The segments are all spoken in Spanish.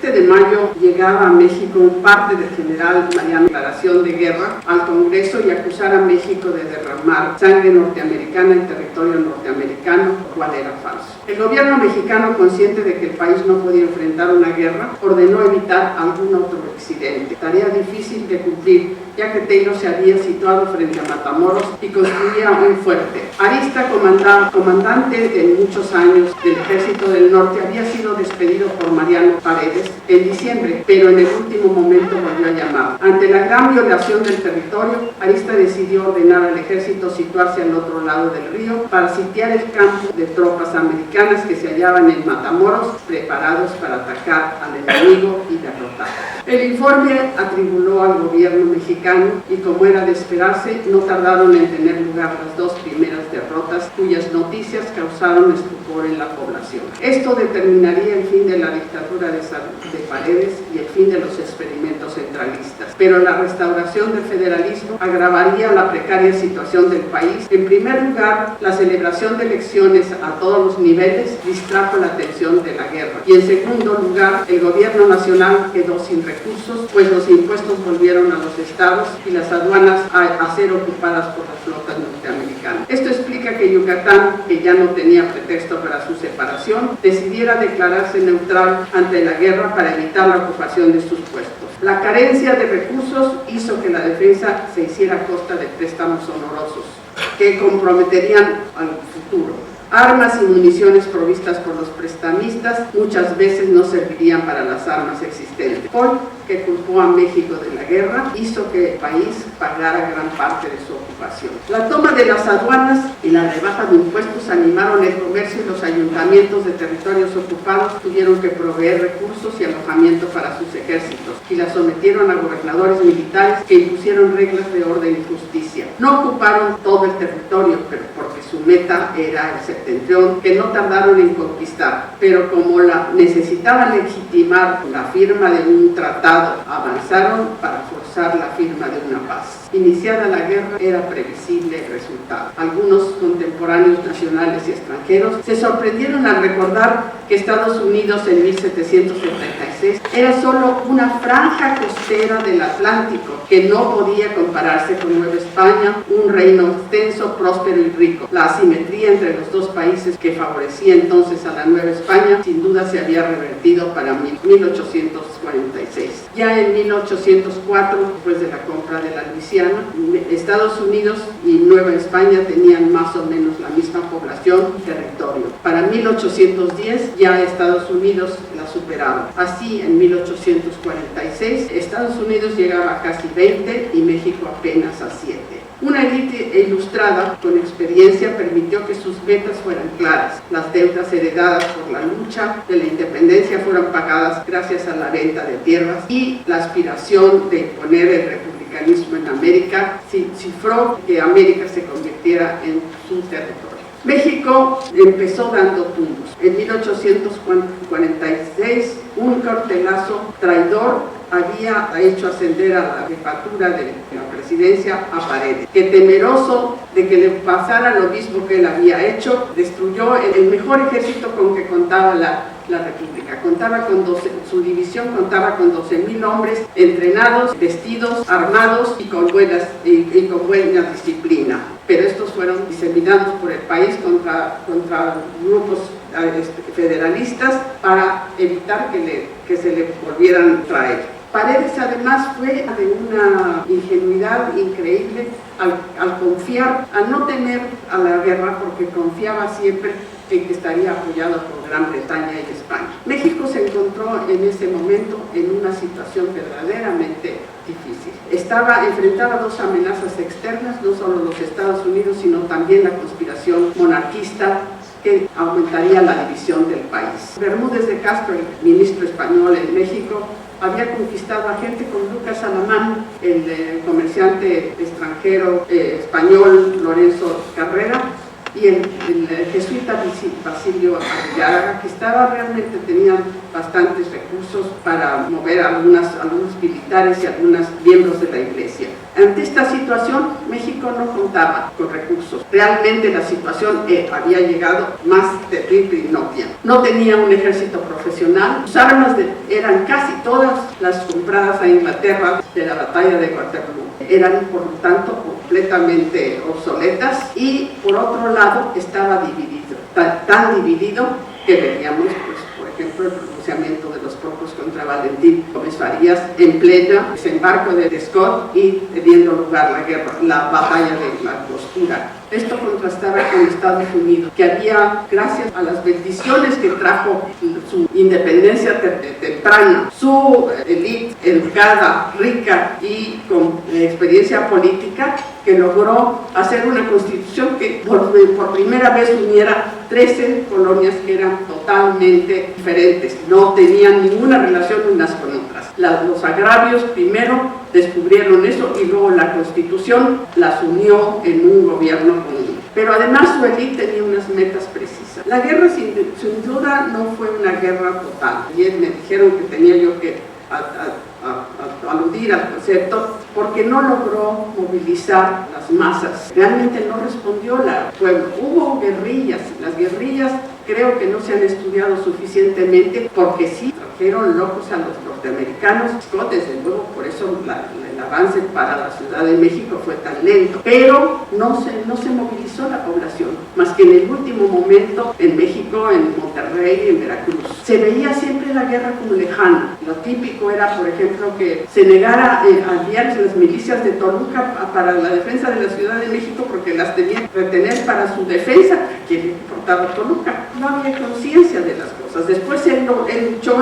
7 de mayo llegaba a México un parte del general Mariano declaración de guerra al Congreso y acusar a México de derramar sangre norteamericana en territorio norteamericano, lo cual era falso. El gobierno mexicano, consciente de que el país no podía enfrentar una guerra, ordenó evitar algún otro accidente. Tarea difícil de cumplir, ya que Taylor se había situado frente a Matamoros y construía un fuerte. Arista, comandante en muchos años del Ejército del Norte, había sido despedido por Mariano Paredes en diciembre, pero en el último momento volvió a llamar. Ante la gran violación del territorio, Arista decidió ordenar al ejército situarse al otro lado del río para sitiar el campo de tropas americanas que se hallaban en Matamoros, preparados para atacar al enemigo y derrotarlo. El informe atribuló al gobierno mexicano y, como era de esperarse, no tardaron en tener lugar las dos primeras derrotas cuyas noticias causaron estupor en la población. Esto determinaría el fin de la dictadura de Paredes y el fin de los experimentos centralistas. Pero la restauración del federalismo agravaría la precaria situación del país. En primer lugar, la celebración de elecciones a todos los niveles distrajo la atención de la guerra. Y en segundo lugar, el gobierno nacional quedó sin recursos, pues los impuestos volvieron a los estados y las aduanas a ser ocupadas por las flotas norteamericanas. Esto explica que Yucatán, que ya no tenía pretexto para su separación, decidiera declararse neutral ante la guerra para evitar la ocupación de sus puestos. La carencia de recursos hizo que la defensa se hiciera a costa de préstamos onerosos que comprometerían al futuro. Armas y municiones provistas por los prestamistas muchas veces no servirían para las armas existentes. Paul, que culpó a México de la guerra, hizo que el país pagara gran parte de su ocupación. La toma de las aduanas y la rebaja de impuestos animaron el comercio y los ayuntamientos de territorios ocupados tuvieron que proveer recursos y alojamiento para sus ejércitos y la sometieron a gobernadores militares que impusieron reglas de orden y justicia. No ocuparon todo el territorio, pero porque su meta era el septentrión, que no tardaron en conquistar, pero como necesitaban legitimar la firma de un tratado, avanzaron para forzar la firma de una paz. Iniciada la guerra, era previsible el resultado. Algunos contemporáneos nacionales y extranjeros se sorprendieron al recordar que Estados Unidos en 1776 era solo una franja costera del Atlántico que no podía compararse con Nueva España, un reino extenso, próspero y rico. La asimetría entre los dos países que favorecía entonces a la Nueva España sin duda se había revertido para 1846. Ya en 1804, después de la compra de la Luisiana, Estados Unidos y Nueva España tenían más o menos la misma población y territorio. Para 1810 ya Estados Unidos la superaba. Así, en 1846, Estados Unidos llegaba a casi 20 y México apenas a 7. Una élite ilustrada con experiencia permitió que sus metas fueran claras. Las deudas heredadas por la lucha de la independencia fueron pagadas gracias a la venta de tierras y la aspiración de imponer el republicanismo en América cifró que América se convirtiera en su territorio. México empezó dando tumbos. En 1846, un cartelazo traidor había hecho ascender a la jefatura de la presidencia a Paredes, que temeroso de que le pasara lo mismo que él había hecho, destruyó el mejor ejército con que contaba la República. Su división contaba con 12,000 hombres entrenados, vestidos, armados y con buena disciplina. Pero estos fueron diseminados por el país contra grupos federalistas para evitar que se le volvieran a traer. Paredes además fue de una ingenuidad increíble al confiar, al no temer a la guerra, porque confiaba siempre en que estaría apoyado por Gran Bretaña y España. México se encontró en ese momento en una situación verdaderamente difícil. Enfrentaba dos amenazas externas, no solo los Estados Unidos, sino también la conspiración monarquista que aumentaría la división del país. Bermúdez de Castro, el ministro español en México, había conquistado a gente con Lucas Alamán, el comerciante extranjero español Lorenzo Carrera, y el jesuita Basilio Arriaga, que tenían bastantes recursos para mover a algunos militares y algunos miembros de la iglesia. Ante esta situación, México no contaba con recursos. Realmente la situación había llegado más terrible y inopia. No tenía un ejército profesional. Sus armas eran casi todas las compradas a Inglaterra de la batalla de Waterloo. Eran, por lo tanto, completamente obsoletas y, por otro lado, estaba dividido. Tan dividido que veíamos, pues, por ejemplo, el pronunciamiento de los pocos contra Valentín Gómez Farías en pleno desembarco de Scott y teniendo lugar la batalla de la Angostura. Esto contrastaba con Estados Unidos, que había, gracias a las bendiciones que trajo su independencia temprana, su élite educada, rica y con experiencia política, que logró hacer una constitución que por primera vez uniera 13 colonias que eran totalmente diferentes, no tenían ninguna relación unas con otras. Los agravios primero descubrieron eso y luego la constitución las unió en un gobierno común. Pero además su élite tenía unas metas precisas. La guerra sin duda no fue una guerra total. Y me dijeron que tenía yo que aludir al concepto porque no logró movilizar las masas. Realmente no respondió el pueblo. Hubo guerrillas. Las guerrillas creo que no se han estudiado suficientemente porque sí trajeron locos a los norteamericanos. Desde luego, por eso el avance para la Ciudad de México fue tan lento, pero no se movilizó la población, más que en el último momento en México, en Monterrey, en Veracruz. Se veía siempre la guerra como lejana. Lo típico era, por ejemplo, que se negara a enviar las milicias de Toluca para la defensa de la Ciudad de México porque las tenían que retener para su defensa. ¿Quién le importaba Toluca? No había conciencia de las cosas. Después él luchó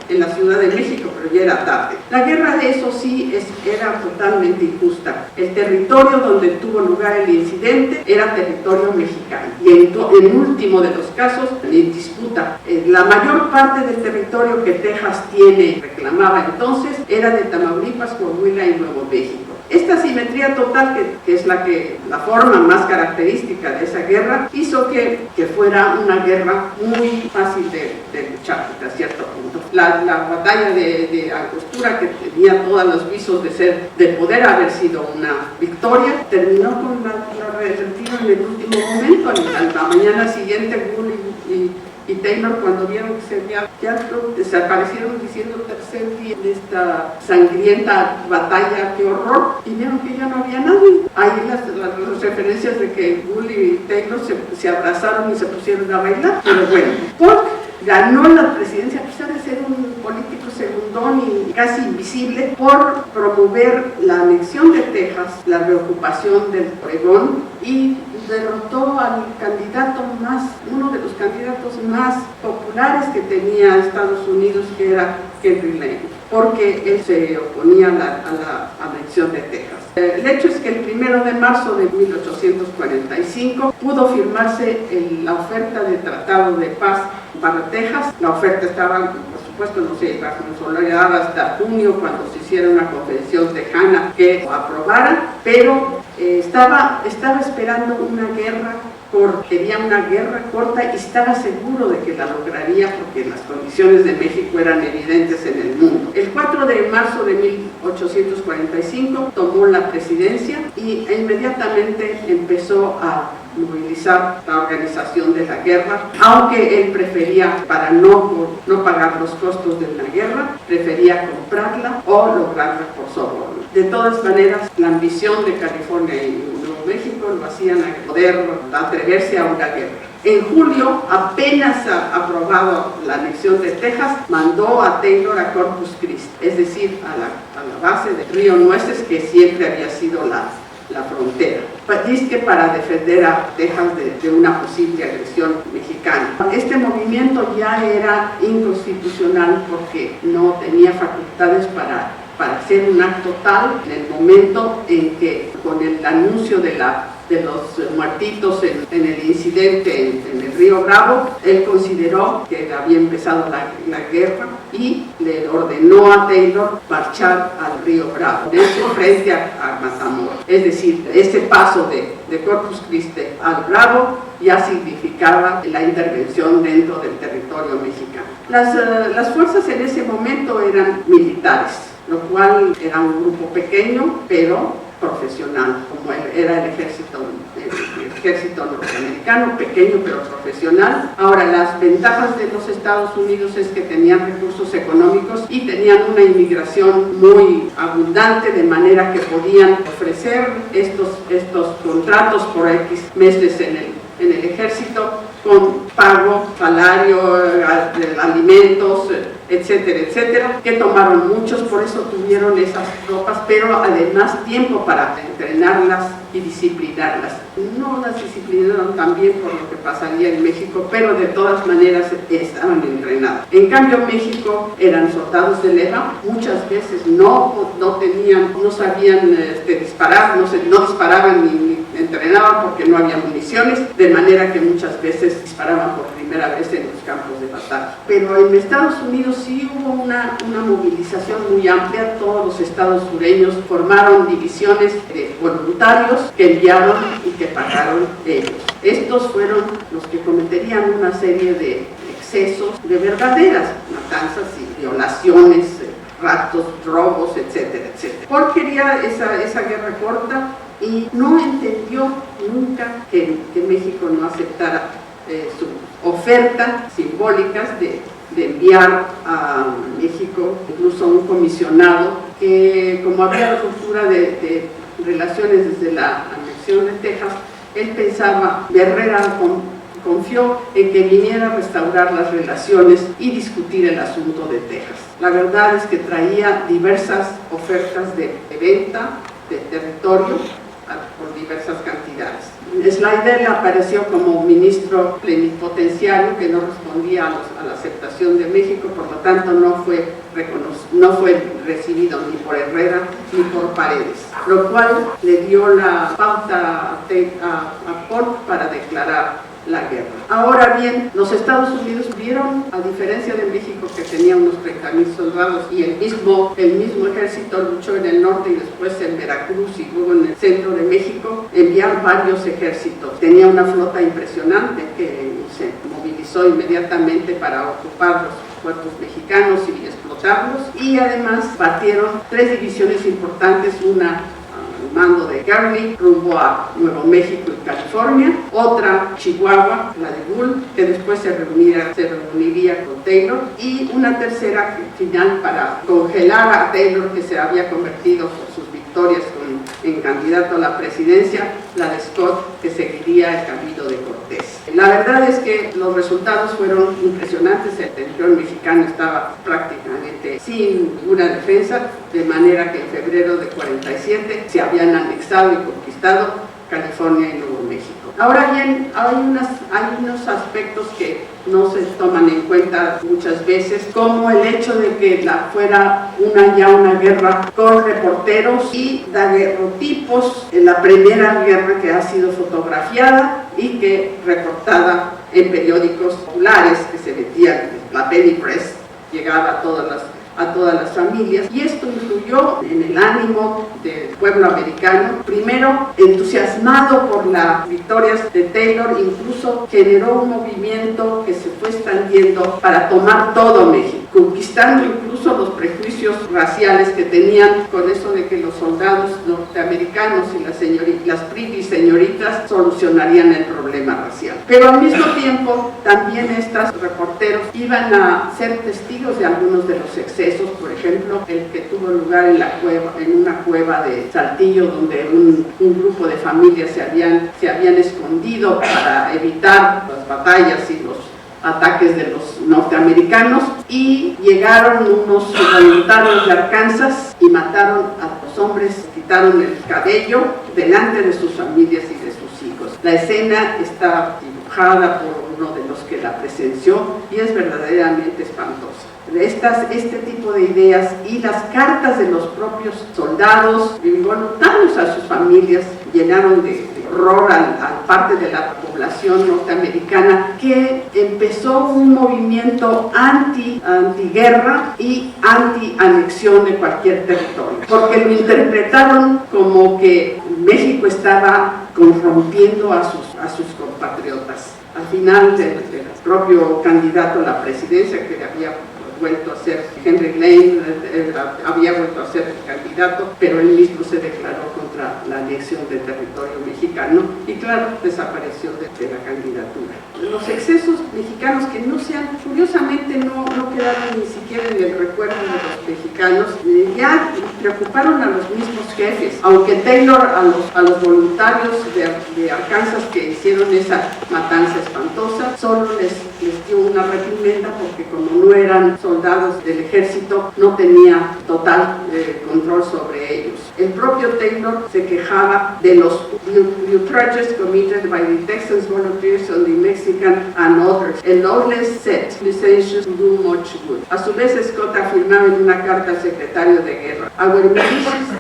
en la Ciudad de México, pero ya era tarde. La guerra de eso sí era totalmente injusta. El territorio donde tuvo lugar el incidente era territorio mexicano. Y en último de los casos, en disputa, la mayor parte del territorio que Texas reclamaba entonces, era de Tamaulipas, Coahuila y Nuevo México. Esta simetría total, que es la forma más característica de esa guerra, hizo que fuera una guerra muy fácil de luchar hasta cierto punto. La batalla de Angostura, que tenía todos los visos de poder haber sido una victoria, terminó con la retiro en el último momento. A la mañana siguiente, Wool y Taylor, cuando vieron que desaparecieron diciendo tercer día de esta sangrienta batalla, qué horror, y vieron que ya no había nadie. Ahí las referencias de que Wool y Taylor se abrazaron y se pusieron a bailar. Pero bueno, Polk ganó la presidencia a pesar de ser un político segundón y casi invisible, por promover la anexión de Texas, la reocupación del Oregón, y derrotó al candidato uno de los candidatos más populares que tenía Estados Unidos, que era Henry Lane, porque él se oponía a la anexión de Texas. El hecho es que el 1 de marzo de 1845 pudo firmarse la oferta de tratado de paz para Texas. La oferta estaba, por supuesto, no se iba a consolidar hasta junio, cuando se hiciera una convención tejana que lo aprobara, pero estaba esperando una guerra corta, quería una guerra corta y estaba seguro de que la lograría porque las condiciones de México eran evidentes en el mundo. El 4 de marzo de 1845 tomó la presidencia y inmediatamente empezó a movilizar la organización de la guerra, aunque él prefería, para no pagar los costos de la guerra, prefería comprarla o lograrla por soborno. De todas maneras, la ambición de California y Nuevo México lo hacían a poder atreverse a una guerra. En julio, apenas aprobado la anexión de Texas, mandó a Taylor a Corpus Christi, es decir, a la base de Río Nueces, que siempre había sido la frontera, que para defender a Texas de una posible agresión mexicana. Este movimiento ya era inconstitucional porque no tenía facultades para hacer un acto tal en el momento en que, con el anuncio de la muertitos en el incidente en el río Bravo, él consideró que había empezado la guerra y le ordenó a Taylor marchar al río Bravo, frente a Matamoros. Es decir, ese paso de Corpus Christi al Bravo ya significaba la intervención dentro del territorio mexicano. Las fuerzas en ese momento eran militares, lo cual era un grupo pequeño, pero profesional, como era el ejército norteamericano, pequeño pero profesional. Ahora, las ventajas de los Estados Unidos es que tenían recursos económicos y tenían una inmigración muy abundante, de manera que podían ofrecer estos contratos por X meses en el ejército, con pago, salario, alimentos, etcétera, etcétera, que tomaron muchos, por eso tuvieron esas tropas, pero además tiempo para entrenarlas y disciplinarlas. No las disciplinaron tan bien por lo que pasaría en México, pero de todas maneras estaban entrenadas. En cambio, México eran soldados de leva, muchas veces no sabían disparar, no disparaban ni entrenaban porque no había municiones, de manera que muchas veces disparaban por primera vez en los campos de batalla. Pero en Estados Unidos sí hubo una movilización muy amplia. Todos los estados sureños formaron divisiones de voluntarios que enviaron y que pagaron ellos. Estos fueron los que cometerían una serie de excesos, de verdaderas matanzas y violaciones, raptos, robos, etcétera, etcétera. Ford quería esa guerra corta y no entendió nunca que México no aceptara su oferta simbólicas de enviar a México incluso un comisionado que, como había ruptura de relaciones desde la anexión de Texas, él pensaba, Herrera confió en que viniera a restaurar las relaciones y discutir el asunto de Texas. La verdad es que traía diversas ofertas de venta de territorio por diversas cantidades. Slidell apareció como ministro plenipotenciario que no respondía a la aceptación de México, por lo tanto no fue recibido ni por Herrera ni por Paredes, lo cual le dio la pauta a Ford para declarar la guerra. Ahora bien, los Estados Unidos vieron, a diferencia de México, que tenía unos 30,000 soldados y el mismo ejército luchó en el norte y después en Veracruz y luego en el centro de México, enviar varios ejércitos. Tenía una flota impresionante que se movilizó inmediatamente para ocupar los puertos mexicanos y explotarlos, y además partieron 3 divisiones importantes, una mando de Kearny rumbo a Nuevo México y California, otra Chihuahua, la de Bull, que después se reuniría con Taylor, y una tercera final para congelar a Taylor, que se había convertido por sus victorias en candidato a la presidencia, la de Scott, que seguiría el camino de Cortés. La verdad es que los resultados fueron impresionantes. El territorio mexicano estaba prácticamente sin ninguna defensa, de manera que en febrero de 47 se habían anexado y conquistado California y Nuevo México. Ahora bien, hay unos aspectos que no se toman en cuenta muchas veces, como el hecho de que fuera una guerra con reporteros y daguerrotipos, en la primera guerra que ha sido fotografiada y que reportada en periódicos populares que se metían, la Penny Press, llegaba a todas las familias, y esto influyó en el ánimo del pueblo americano. Primero, entusiasmado por las victorias de Taylor, incluso generó un movimiento que se fue expandiendo para tomar todo México, conquistando incluso los prejuicios raciales que tenían con eso de que los soldados norteamericanos y las pretty señoritas solucionarían el problema racial. Pero al mismo tiempo, también estos reporteros iban a ser testigos de algunos de los excesos. Por ejemplo, el que tuvo lugar en una cueva de Saltillo, donde un grupo de familias se habían escondido para evitar las batallas y los ataques de los norteamericanos, y llegaron unos voluntarios de Arkansas y mataron a los hombres, quitaron el cabello delante de sus familias y de sus hijos. La escena está dibujada por uno de los que la presenció y es verdaderamente espantosa. Este tipo de ideas y las cartas de los propios soldados y voluntarios a sus familias llenaron de horror a parte de la población norteamericana, que empezó un movimiento antiguerra y anti-anexión de cualquier territorio, porque lo interpretaron como que México estaba corrompiendo a sus compatriotas. Al final, el propio candidato a la presidencia, que había vuelto a ser Henry Lane, había vuelto a ser el candidato, pero él mismo se declaró contra la anexión del territorio mexicano y claro, desapareció de la candidatura. Los excesos mexicanos que curiosamente no quedaron ni siquiera en el recuerdo de los mexicanos, ya preocuparon a los mismos jefes, aunque Taylor a los voluntarios de Arkansas que hicieron esa matanza espantosa, solo les dio una reprimenda porque como no eran soldados del ejército, no tenía total control sobre ellos. El propio Taylor se quejaba de los outrages committed by the Texas volunteers on the Mexican and others. A lawless set licentious do much good. A su vez, Scott afirmaba en una carta al secretario de Guerra, our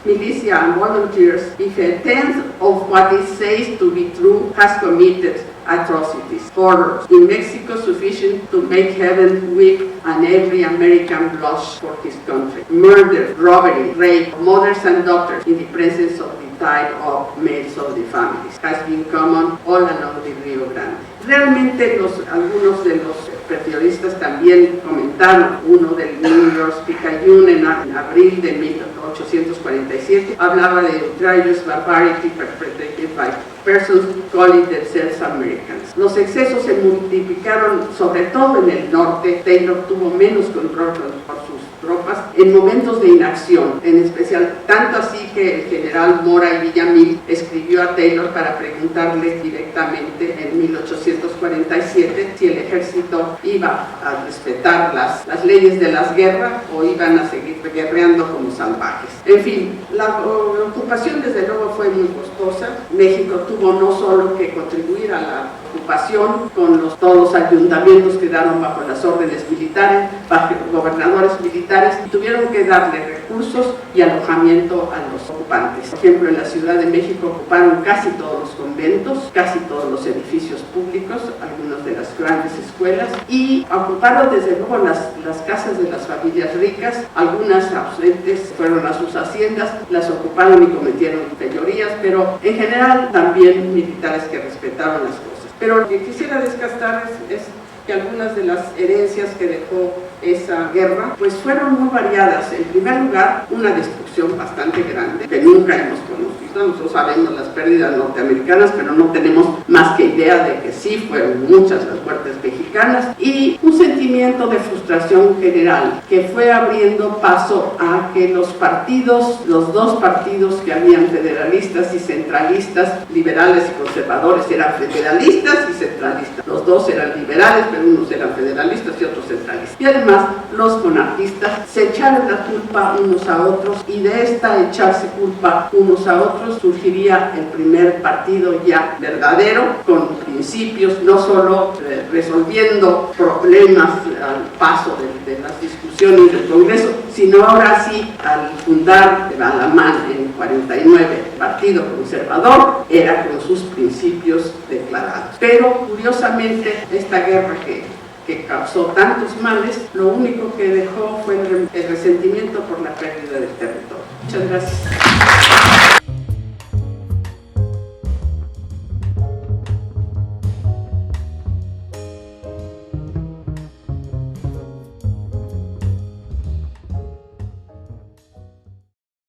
militia and volunteers, if a tenth of what is said to be true, has committed atrocities, horrors, in Mexico sufficient to make heaven weep and every American blush for his country. Murder, robbery, rape, mothers and daughters in the presence of the tied-up males of the families has been common all along the Rio Grande. Realmente algunos de los periodistas también comentaron, uno del New York Picayune en abril de 1847, hablaba de outrageous barbarity perpetrated by persons calling themselves Americans. Los excesos se multiplicaron sobre todo en el norte. Taylor tuvo menos control por sus tropas en momentos de inacción, en especial, tanto así que el general Mora y Villamil escribió a Taylor para preguntarle directamente en 1847 si el ejército iba a respetar las leyes de las guerras o iban a seguir guerreando como salvajes. En fin, la ocupación desde luego fue muy costosa. México tuvo no solo que contribuir a la ocupación con todos los ayuntamientos que quedaron bajo las órdenes militares, bajo gobernadores militares, y tuvieron que darle recursos y alojamiento a los ocupantes. Por ejemplo, en la Ciudad de México ocuparon casi todos los conventos, casi todos los edificios públicos, algunas de las grandes escuelas, y ocuparon desde luego las casas de las familias ricas. Algunas ausentes fueron a sus haciendas, las ocuparon y cometieron fechorías, pero en general también militares que respetaron las cosas. Pero lo que quisiera descartar es que algunas de las herencias que dejó esa guerra pues fueron muy variadas. En primer lugar, una destrucción bastante grande que nunca hemos conocido. Nosotros sabemos las pérdidas norteamericanas, pero no tenemos más que idea de que sí fueron muchas las muertes mexicanas, y un sentimiento de frustración general que fue abriendo paso a que los dos partidos que habían, federalistas y centralistas, liberales y conservadores, eran federalistas y centralistas. Los dos eran liberales, pero unos eran federalistas y otros centralistas. Y además, los monarquistas se echaron la culpa unos a otros, y de esta echarse culpa unos a otros surgiría el primer partido ya verdadero, con principios, no solo resolviendo problemas al paso de las discusiones del Congreso, sino ahora sí, al fundar Alamán en 49 el Partido Conservador, era con sus principios declarados. Pero curiosamente, esta guerra que causó tantos males, lo único que dejó fue el resentimiento por la pérdida del territorio. Muchas gracias.